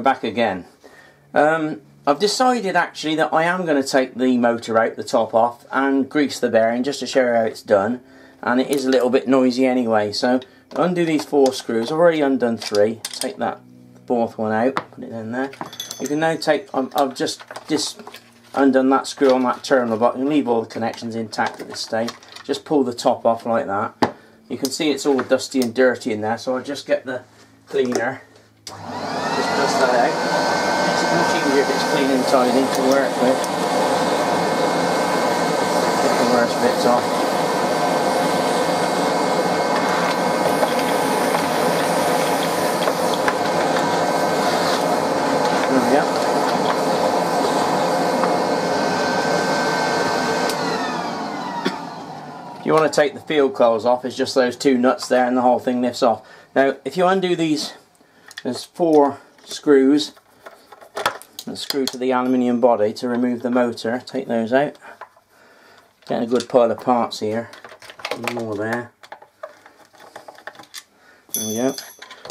we're back again. I've decided actually that I am going to take the motor out, the top off, and grease the bearing just to show you how it's done. And it is a little bit noisy anyway, so undo these 4 screws. I've already undone 3. Take that 4th one out, put it in there. You can now take, I've just undone that screw on that terminal box. You can leave all the connections intact at this stage. Just pull the top off like that. You can see it's all dusty and dirty in there, so I'll just get the cleaner. Just dust that out. Makes it much easier if it's clean and tidy to work with. Get the worst bits off. There we go. If you want to take the field coils off, it's just those 2 nuts there and the whole thing lifts off. Now if you undo these, there's 4 screws and screw to the aluminium body to remove the motor. Take those out. Getting a good pile of parts here. More there. There we go.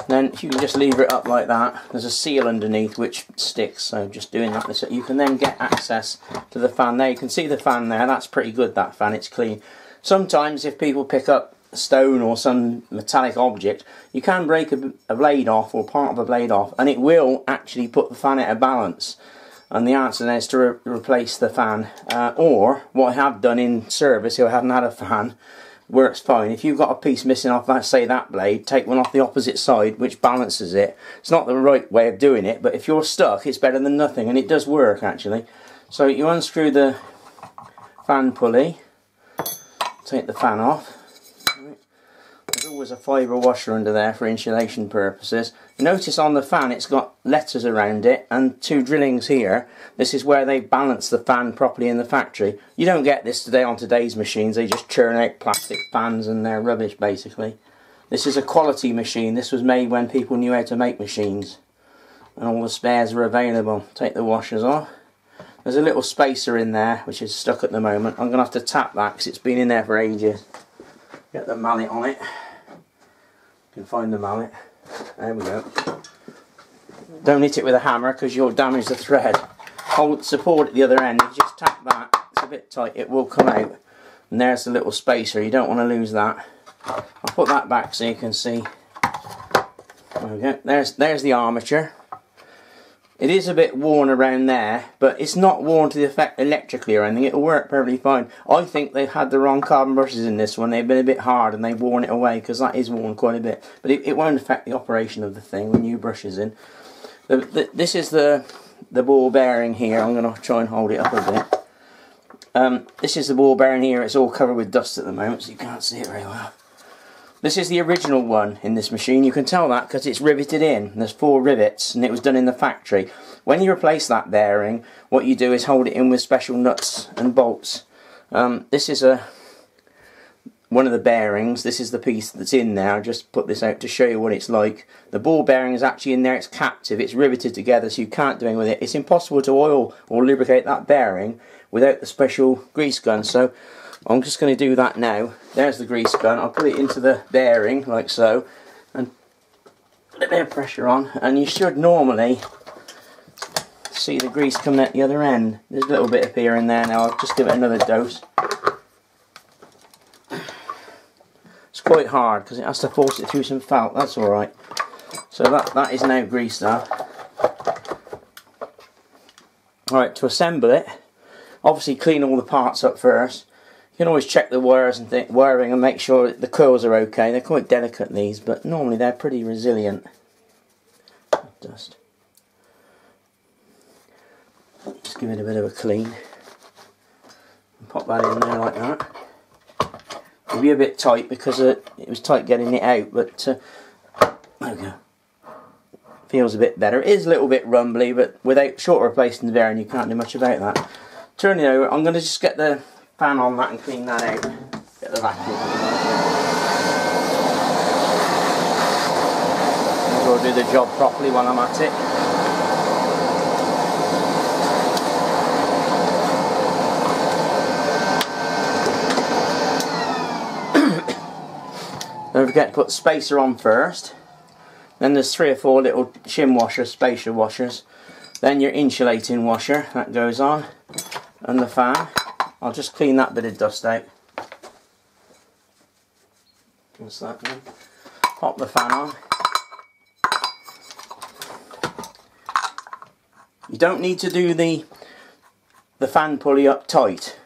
Then if you can just lever it up like that, there's a seal underneath which sticks, so just doing that, so you can then get access to the fan there. You can see the fan there, that's pretty good, that fan, it's clean. Sometimes if people pick up a stone or some metallic object, you can break a blade off or part of a blade off, and it will actually put the fan out of balance. And the answer then is to replace the fan, or what I have done in service, who I haven't had a fan, works fine. If you've got a piece missing off, let's say that blade, take one off the opposite side which balances it. It's not the right way of doing it, but if you're stuck it's better than nothing, and it does work actually. So you unscrew the fan pulley, take the fan off. There's always a fibre washer under there for insulation purposes. Notice on the fan it's got letters around it and 2 drillings here. This is where they balance the fan properly in the factory. You don't get this today on today's machines. They just churn out plastic fans and they're rubbish basically. This is a quality machine. This was made when people knew how to make machines. And all the spares are available. Take the washers off. There's a little spacer in there which is stuck at the moment. I'm going to have to tap that because it's been in there for ages. Get the mallet on it. You can find the mallet. There we go. Don't hit it with a hammer because you'll damage the thread. Hold support at the other end. You just tap that. It's a bit tight. It will come out. And there's the little spacer. You don't want to lose that. I'll put that back so you can see. There we go. There's the armature. It is a bit worn around there, but it's not worn to the effect electrically or anything. It'll work perfectly fine. I think they've had the wrong carbon brushes in this one. They've been a bit hard and they've worn it away, because that is worn quite a bit. But it won't affect the operation of the thing with new brushes in. This is the ball bearing here. I'm going to try and hold it up a bit. This is the ball bearing here. It's all covered with dust at the moment, so you can't see it very well. This is the original one in this machine. You can tell that because it's riveted in. There's 4 rivets and it was done in the factory. When you replace that bearing, what you do is hold it in with special nuts and bolts. This is one of the bearings. This is the piece that's in there. I'll just put this out to show you what it's like. The ball bearing is actually in there. It's captive. It's riveted together, so you can't do anything with it. It's impossible to oil or lubricate that bearing without the special grease gun. So I'm just going to do that now. There's the grease gun. I'll put it into the bearing like so and put a bit of pressure on, and you should normally see the grease coming at the other end. There's a little bit up here and there now. I'll just give it another dose. It's quite hard because it has to force it through some felt. That's alright. So that is now greased up. Alright, to assemble it, obviously clean all the parts up first. You can always check the wires and wiring and make sure the coils are okay. They're quite delicate, these, but normally they're pretty resilient. Dust. Just give it a bit of a clean. Pop that in there like that. It'll be a bit tight because it was tight getting it out, but there we go. Feels a bit better. It is a little bit rumbly, but without short replacing the bearing, you can't do much about that. Turn it over. I'm going to just get the fan on that and clean that out. Get the vacuum. I'll do the job properly while I'm at it. Don't forget to put the spacer on first. Then there's 3 or 4 little shim washers, spacer washers. Then your insulating washer, that goes on. And the fan. I'll just clean that bit of dust out. What's that then? Pop the fan on. You don't need to do the fan pulley up tight.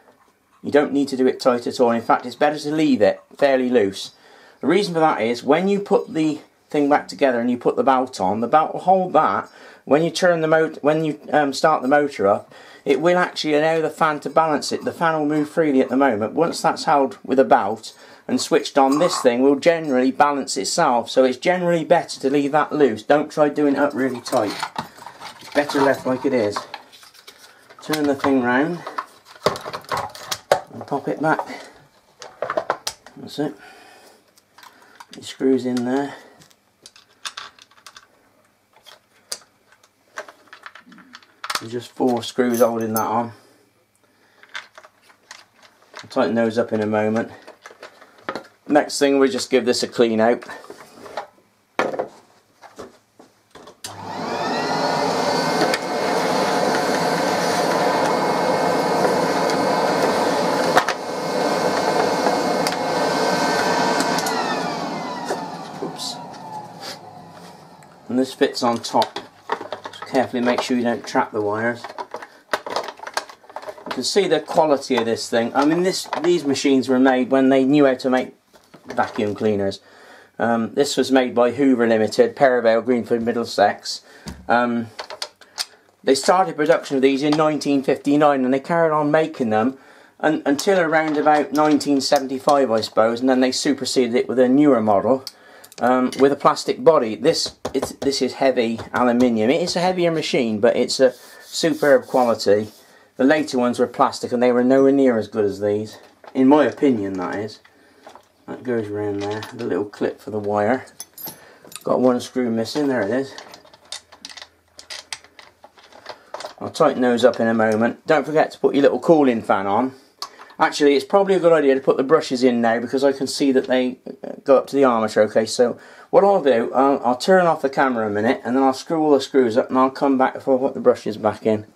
You don't need to do it tight at all. In fact, it's better to leave it fairly loose. The reason for that is when you put the thing back together and you put the belt on, the belt will hold that. When you turn the motor, when you start the motor up, it will actually allow the fan to balance it. The fan will move freely at the moment. Once that's held with a belt and switched on, this thing will generally balance itself. So it's generally better to leave that loose. Don't try doing it up really tight. It's better left like it is. Turn the thing round and pop it back. That's it. It screws in there. There's just 4 screws holding that on. I'll tighten those up in a moment. Next thing, we'll just give this a clean out. Oops. And this fits on top. Carefully make sure you don't trap the wires. You can see the quality of this thing. I mean, these machines were made when they knew how to make vacuum cleaners. This was made by Hoover Limited, Perivale, Greenford, Middlesex. They started production of these in 1959 and they carried on making them until around about 1975, I suppose, and then they superseded it with a newer model. With a plastic body. This is heavy aluminium. It is a heavier machine, but it's a superb quality. The later ones were plastic and they were nowhere near as good as these. In my opinion, that is. That goes around there. The little clip for the wire. Got 1 screw missing. There it is. I'll tighten those up in a moment. Don't forget to put your little cooling fan on. Actually, it's probably a good idea to put the brushes in now because I can see that they go up to the armature. Okay, so what I'll do, I'll turn off the camera a minute and then I'll screw all the screws up and I'll come back before I put the brushes back in.